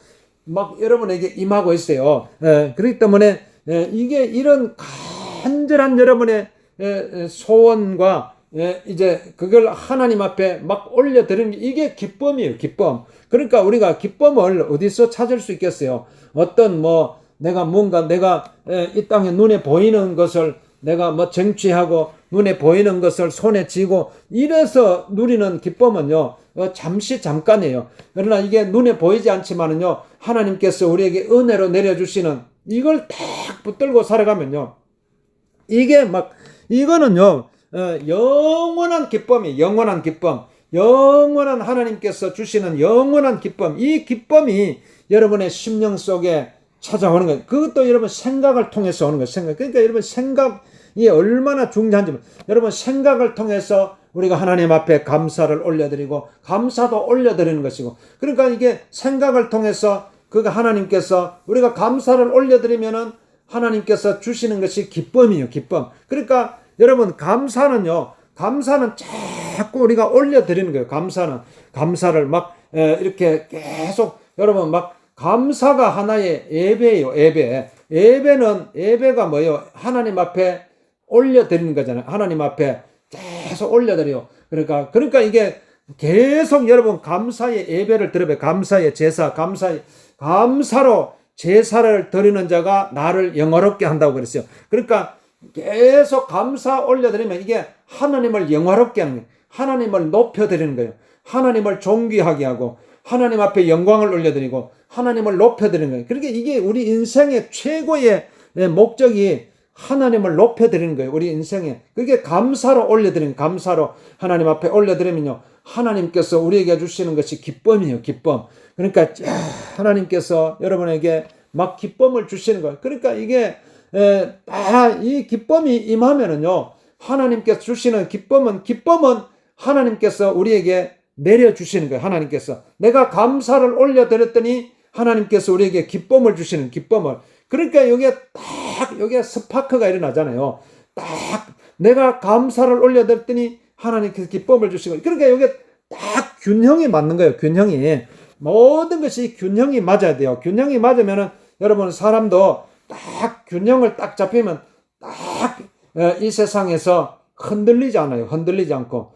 여러분에게 임하고 있어요. 그렇기 때문에 이게 이런 간절한 여러분의 소원과 이제 그걸 하나님 앞에 막 올려드리는 게 이게 기쁨이에요. 기쁨. 그러니까 우리가 기쁨을 어디서 찾을 수 있겠어요? 어떤 뭐 내가 이 땅에 눈에 보이는 것을 내가 뭐 쟁취하고 눈에 보이는 것을 손에 쥐고 이래서 누리는 기쁨은요, 잠깐이에요. 그러나 이게 눈에 보이지 않지만은요, 하나님께서 우리에게 은혜로 내려주시는 이걸 딱 붙들고 살아가면요, 이거는요, 영원한 기쁨이, 영원한 기쁨, 영원한 하나님께서 주시는 영원한 기쁨, 이 기쁨이 여러분의 심령 속에 찾아오는 거예요. 그것도 여러분 생각을 통해서 오는 거예요. 그러니까 여러분 생각이 얼마나 중요한지, 여러분 생각을 통해서 우리가 하나님 앞에 감사를 올려드리고 감사도 올려드리는 것이고, 그러니까 이게 생각을 통해서 하나님께서 우리가 감사를 올려드리면은 하나님께서 주시는 것이 기쁨이에요. 기쁨. 그러니까 여러분 감사는 자꾸 우리가 올려드리는 거예요. 감사를 막 이렇게 계속 여러분 막 감사가 하나의 예배예요. 예배가 뭐예요? 하나님 앞에 올려드리는 거잖아요. 하나님 앞에 계속 올려드려요. 그러니까 이게 계속 여러분 감사의 예배를 드려요. 감사의 제사, 감사로 제사를 드리는 자가 나를 영화롭게 한다고 그랬어요. 그러니까 계속 감사 올려드리면 이게 하나님을 영화롭게 하는 거예요. 하나님을 높여드리는 거예요. 하나님을 존귀하게 하고 하나님 앞에 영광을 올려드리고 하나님을 높여드리는 거예요. 그러니까 이게 우리 인생의 최고의 목적이 하나님을 높여드리는 거예요. 우리 인생에. 그게 감사로 올려드리는, 감사로 하나님 앞에 올려드리면요, 하나님께서 우리에게 주시는 것이 기쁨이에요. 기쁨. 그러니까 하나님께서 여러분에게 막 기쁨을 주시는 거예요. 그러니까 이게 이 기쁨이 임하면은요, 하나님께서 주시는 기쁨은 하나님께서 우리에게 내려주시는 거예요. 하나님께서 내가 감사를 올려드렸더니 하나님께서 우리에게 기쁨을 주시는, 기쁨을. 그러니까 여기에 스파크가 일어나잖아요. 딱 내가 감사를 올려드렸더니 하나님께서 기쁨을 주시고, 그러니까 여기에 딱 균형이 맞는 거예요. 균형이. 모든 것이 균형이 맞아야 돼요. 균형이 맞으면은 여러분 사람도 딱 균형을 딱 잡히면 딱 이 세상에서 흔들리지 않아요. 흔들리지 않고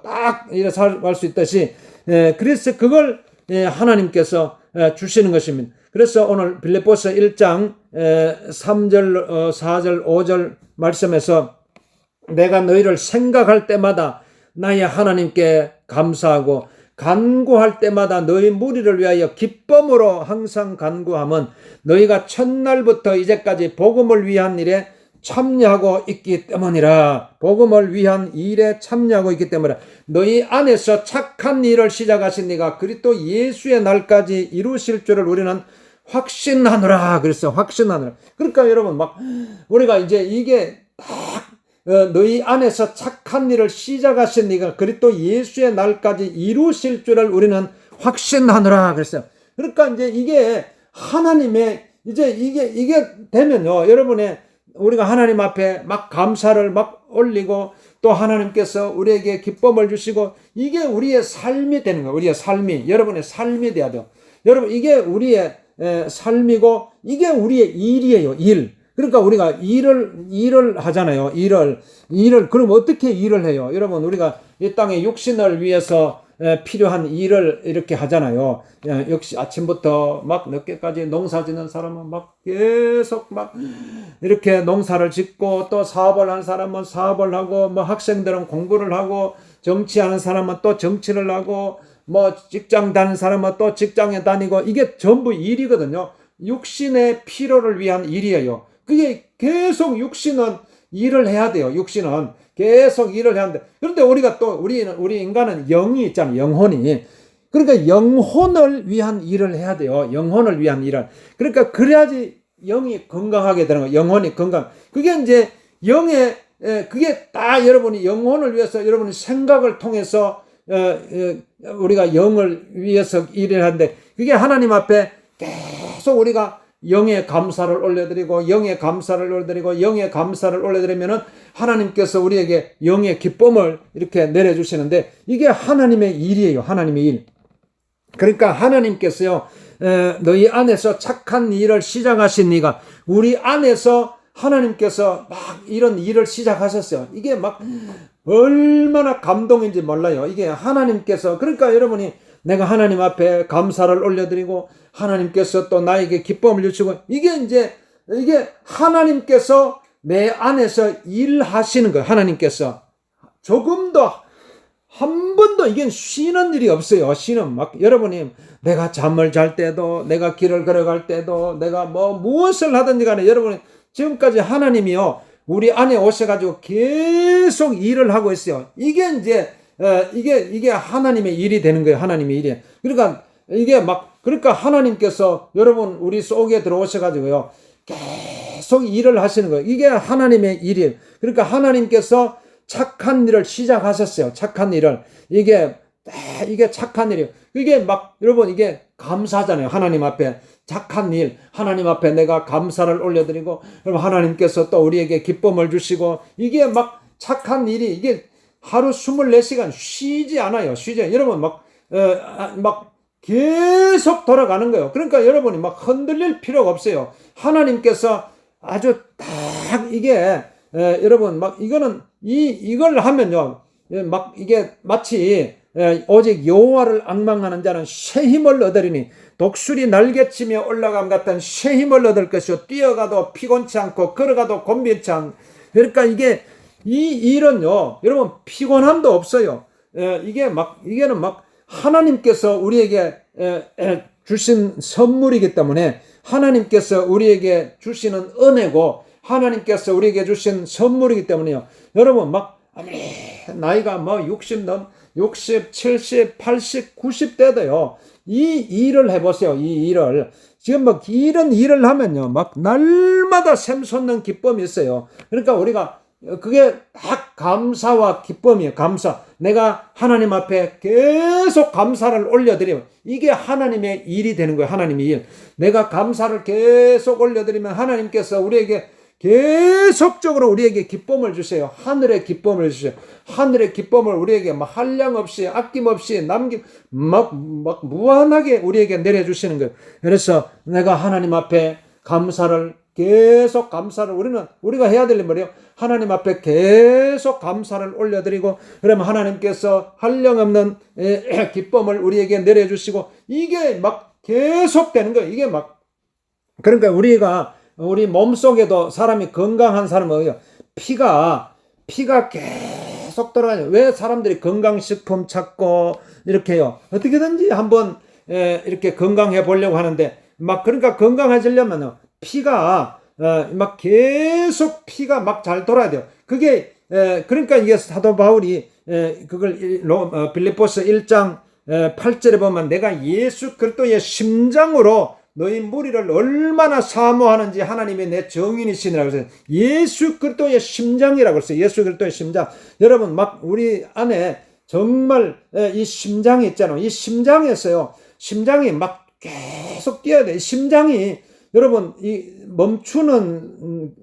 딱 이렇게 살아갈 수 있듯이, 그래서 그걸 하나님께서 주시는 것입니다. 그래서 오늘 빌립보서 1장 3절, 4절, 5절 말씀에서 내가 너희를 생각할 때마다 나의 하나님께 감사하고 간구할 때마다 너희 무리를 위하여 기쁨으로 항상 간구함은 너희가 첫날부터 이제까지 복음을 위한 일에 참여하고 있기 때문이라. 복음을 위한 일에 참여하고 있기 때문이라. 너희 안에서 착한 일을 시작하신 이가 그리스도 예수의 날까지 이루실 줄을 우리는 확신하노라. 그래서 확신하노라. 그러니까 여러분 우리가 이제 이게 너희 안에서 착한 일을 시작하신 이가 그리스도 예수의 날까지 이루실 줄을 우리는 확신하노라. 그랬어요. 그러니까 이제 이게 하나님의 이게 되면요, 우리가 하나님 앞에 막 감사를 막 올리고 또 하나님께서 우리에게 기쁨을 주시고 이게 우리의 삶이 되는 거예요. 우리의 삶이, 여러분의 삶이 돼야 돼요. 여러분 이게 우리의 삶이고 이게 우리의 일이에요. 일. 그러니까 우리가 일을 하잖아요. 일을 그럼 어떻게 일을 해요? 여러분 우리가 이 땅에 육신을 위해서 필요한 일을 이렇게 하잖아요. 역시 아침부터 막 늦게까지 농사 짓는 사람은 막 계속 막 이렇게 농사를 짓고, 또 사업을 하는 사람은 사업을 하고, 뭐 학생들은 공부를 하고, 정치하는 사람은 또 정치를 하고, 뭐 직장 다니는 사람은 또 직장에 다니고, 이게 전부 일이거든요. 육신의 필요를 위한 일이에요. 그게 계속 육신은 일을 해야 돼요. 육신은 계속 일을 해야 하는데, 그런데 우리 인간은 영이 있잖아요. 영혼이. 그러니까 영혼을 위한 일을 해야 돼요. 영혼을 위한 일을. 그러니까 그래야지 영이 건강하게 되는 거예요. 영혼이 건강. 그게 이제 그게 다 여러분이 영혼을 위해서 여러분이 생각을 통해서 우리가 영을 위해서 일을 하는데, 그게 하나님 앞에 계속 우리가 영의 감사를 올려드리고 영의 감사를 올려드리면은 하나님께서 우리에게 영의 기쁨을 이렇게 내려주시는데, 이게 하나님의 일이에요. 하나님의 일. 그러니까 하나님께서요, 너희 안에서 착한 일을 시작하신 이가 우리 안에서 하나님께서 막 이런 일을 시작하셨어요. 이게 막 얼마나 감동인지 몰라요. 이게 하나님께서, 그러니까 여러분이 내가 하나님 앞에 감사를 올려드리고 하나님께서 또 나에게 기쁨을 주시고, 이게 하나님께서 내 안에서 일하시는 거예요. 하나님께서 조금 더 한 번도 이게 쉬는 일이 없어요. 쉬는 막 여러분이 내가 잠을 잘 때도, 내가 길을 걸어갈 때도, 내가 뭐 무엇을 하든지 간에 여러분이 지금까지 하나님이요 우리 안에 오셔가지고 계속 일을 하고 있어요. 이게 이제 이게 하나님의 일이 되는 거예요. 하나님의 일이. 그러니까 이게 막, 그러니까 하나님께서 여러분 우리 속에 들어오셔가지고요 계속 일을 하시는 거예요. 이게 하나님의 일이에요. 그러니까 하나님께서 착한 일을 시작하셨어요. 착한 일을. 이게 착한 일이에요. 이게 막 여러분 이게 감사잖아요. 하나님 앞에 착한 일, 하나님 앞에 내가 감사를 올려드리고, 그럼 하나님께서 또 우리에게 기쁨을 주시고, 이게 막 착한 일이, 이게 하루 24시간 쉬지 않아요. 여러분 막 계속 돌아가는 거예요. 그러니까 여러분이 막 흔들릴 필요가 없어요. 하나님께서 아주 딱 이게 여러분 막 이거는 이걸 하면요 막 이게 마치 오직 여호와를 앙망하는 자는 새 힘을 얻으리니 독수리 날개치며 올라감 같은 새 힘을 얻을 것이요 뛰어가도 피곤치 않고 걸어가도 곤비치 않. 그러니까 이게 이 일은요 여러분 피곤함도 없어요. 이게는 막 하나님께서 우리에게 주신 선물이기 때문에, 하나님께서 우리에게 주시는 은혜고 하나님께서 우리에게 주신 선물이기 때문에요. 여러분 막 아무리 나이가 뭐 60, 70, 80, 90대도요. 이 일을 해보세요. 이 일을. 지금 막 이런 일을 하면요. 막 날마다 샘솟는 기쁨이 있어요. 그러니까 우리가 그게 딱 감사와 기쁨이에요. 감사. 내가 하나님 앞에 계속 감사를 올려드리면 이게 하나님의 일이 되는 거예요. 하나님의 일. 내가 감사를 계속 올려드리면 하나님께서 우리에게 계속적으로 우리에게 기쁨을 주세요. 하늘의 기쁨을 주세요. 하늘의 기쁨을 우리에게 막 한량 없이 아낌없이 막 무한하게 우리에게 내려주시는 거예요. 그래서 내가 하나님 앞에 계속 감사를 우리가 해야 될 일은 하나님 앞에 계속 감사를 올려드리고, 그러면 하나님께서 한량없는 기쁨을 우리에게 내려주시고, 이게 막 계속 되는 거예요. 이게 막, 그러니까 우리 몸속에도 사람이 건강한 사람은 피가 계속 돌아가요. 왜 사람들이 건강식품 찾고 이렇게 해요? 어떻게든지 한번 이렇게 건강해 보려고 하는데, 막 그러니까 건강해지려면 피가 막 계속 피가 막 잘 돌아야 돼요. 그게 그러니까 이게 사도 바울이 그걸 빌립보서 1장 8절에 보면 내가 예수 그리스도의 심장으로 너희 무리를 얼마나 사모하는지 하나님이 내 정인이시니라고 했어요. 예수 그리스도의 심장이라고 했어요. 예수 그리스도의 심장. 여러분 막 우리 안에 정말 이 심장이 있잖아요. 이 심장에서요. 심장이 막 계속 뛰어야 돼. 심장이 여러분 멈추면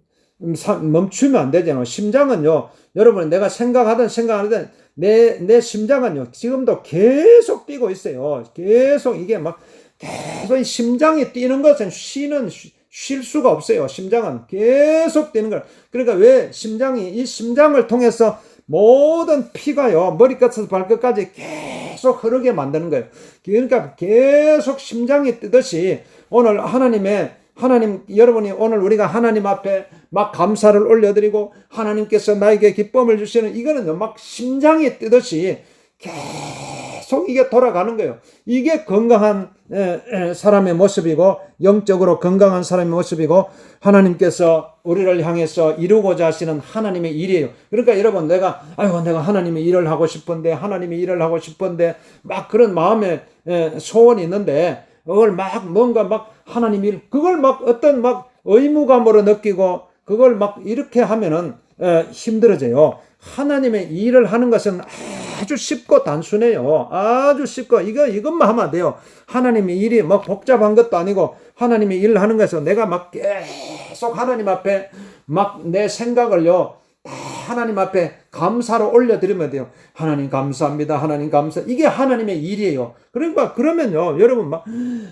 안 되잖아요. 심장은요. 여러분 내가 생각하든 내 심장은요. 지금도 계속 뛰고 있어요. 계속 이게 막 계속 심장이 뛰는 것은 쉴 수가 없어요. 심장은 계속 뛰는 거예요. 그러니까 왜 이 심장을 통해서 모든 피가요, 머리끝에서 발끝까지 계속 흐르게 만드는 거예요. 그러니까 계속 심장이 뛰듯이 오늘 여러분이 오늘 우리가 하나님 앞에 막 감사를 올려드리고 하나님께서 나에게 기쁨을 주시는 이거는 막 심장이 뛰듯이 계속 이게 돌아가는 거예요. 이게 건강한 사람의 모습이고, 영적으로 건강한 사람의 모습이고, 하나님께서 우리를 향해서 이루고자 하시는 하나님의 일이에요. 그러니까 여러분 내가 하나님의 일을 하고 싶은데 막 그런 마음에 소원이 있는데 그걸 뭔가 하나님 일, 그걸 어떤 의무감으로 느끼고 그걸 이렇게 하면은 힘들어져요. 하나님의 일을 하는 것은 아주 쉽고 단순해요. 아주 쉽고 이것만 하면 돼요. 하나님의 일이 복잡한 것도 아니고, 하나님의 일을 하는 것은 내가 계속 하나님 앞에 내 생각을요 다 하나님 앞에 감사로 올려드리면 돼요. 하나님 감사합니다. 하나님 감사. 이게 하나님의 일이에요. 그러니까 그러면요, 여러분 막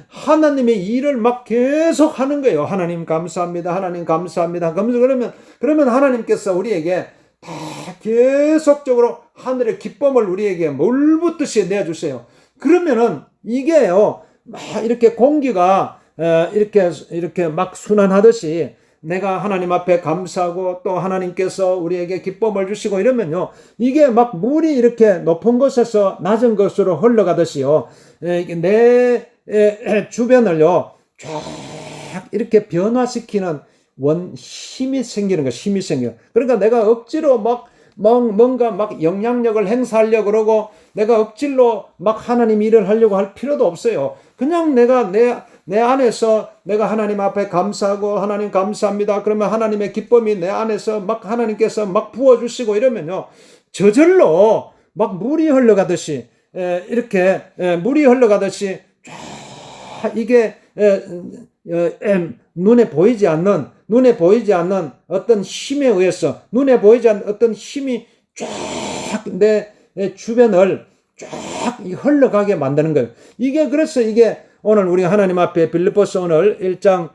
하나님의 일을 막 계속 하는 거예요. 하나님 감사합니다. 하나님 감사합니다. 그러면 하나님께서 우리에게 다 계속적으로 하늘의 기쁨을 우리에게 물붓듯이 내주세요. 그러면은 이게요, 막 이렇게 공기가 이렇게 막 순환하듯이 내가 하나님 앞에 감사하고 또 하나님께서 우리에게 기쁨을 주시고 이러면요, 이게 막 물이 이렇게 높은 곳에서 낮은 곳으로 흘러가듯이요, 내 주변을요 쫙 이렇게 변화시키는 힘이 생기는 거, 힘이 생겨. 그러니까 내가 억지로 뭔가 막 영향력을 행사하려고 그러고 내가 억지로 막 하나님 일을 하려고 할 필요도 없어요. 그냥 내가 내 안에서 내가 하나님 앞에 감사하고 하나님 감사합니다. 그러면 하나님의 기쁨이 내 안에서 막 하나님께서 막 부어주시고 이러면요, 저절로 막 물이 흘러가듯이 이렇게 물이 흘러가듯이 쫙 이게 눈에 보이지 않는 어떤 힘에 의해서 눈에 보이지 않는 어떤 힘이 쫙 내 주변을 쫙 흘러가게 만드는 거예요. 그래서 이게 오늘 우리 하나님 앞에 빌립보서 오늘 1장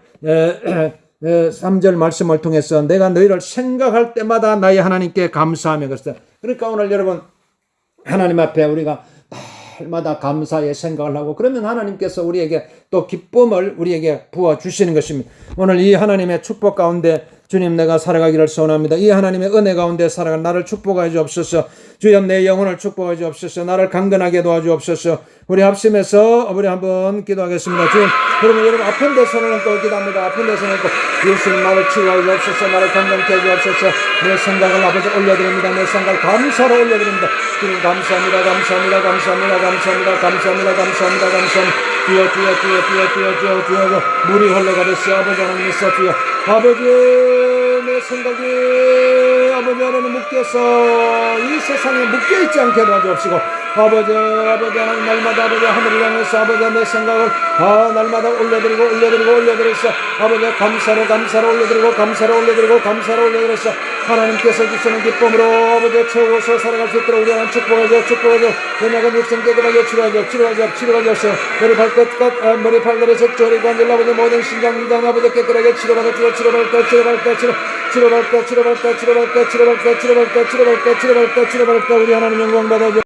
3절 말씀을 통해서 내가 너희를 생각할 때마다 나의 하나님께 감사하며 그랬어요. 그러니까 오늘 여러분 하나님 앞에 우리가 날마다 감사의 생각을 하고 그러면 하나님께서 우리에게 또 기쁨을 우리에게 부어주시는 것입니다. 오늘 이 하나님의 축복 가운데 주님 내가 살아가기를 소원합니다. 이 하나님의 은혜 가운데 살아갈 나를 축복하여 주옵소서. 주여 내 영혼을 축복하여 주옵소서. 나를 강건하게 도와주옵소서. 우리 합심해서 우리 한번 기도하겠습니다. 주님, 그러면 여러분 아픈 데 손을 얹고 기도합니다. 아픈 데 손을 얹고 예수님 나를 치유하여 주옵소서. 나를 건강케 해주옵소서. 내 생각을 아버지 올려드립니다. 내 생각을 감사로 올려드립니다. 주님 감사합니다. 감사합니다. 감사합니다. 감사합니다. 감사합니다. 감사합니다. 감사합니다. 주여 물이 흘러가듯이 아버지 하나님 있어 주여 아버지 내 생각이 아버지 하나님 묶여서 이 세상에 묶여있지 않게 도와주옵시고 아버지 하나님 날마다 아버지 하늘을 향해서 아버지 내 생각을 날마다 올려드리서 아버지 감사로 올려드려서 하나님께서 주시는 기쁨으로 아버지 채우고서 살아갈 수 있도록 우리 하나님 축복하죠 내가 육생 깨끗하게 치료하죠 머리 발끝에서 조리 관절 아버지 모든 신장 위장 아버지 깨끗하게 치료받을 우리 하나님 영광 받아줘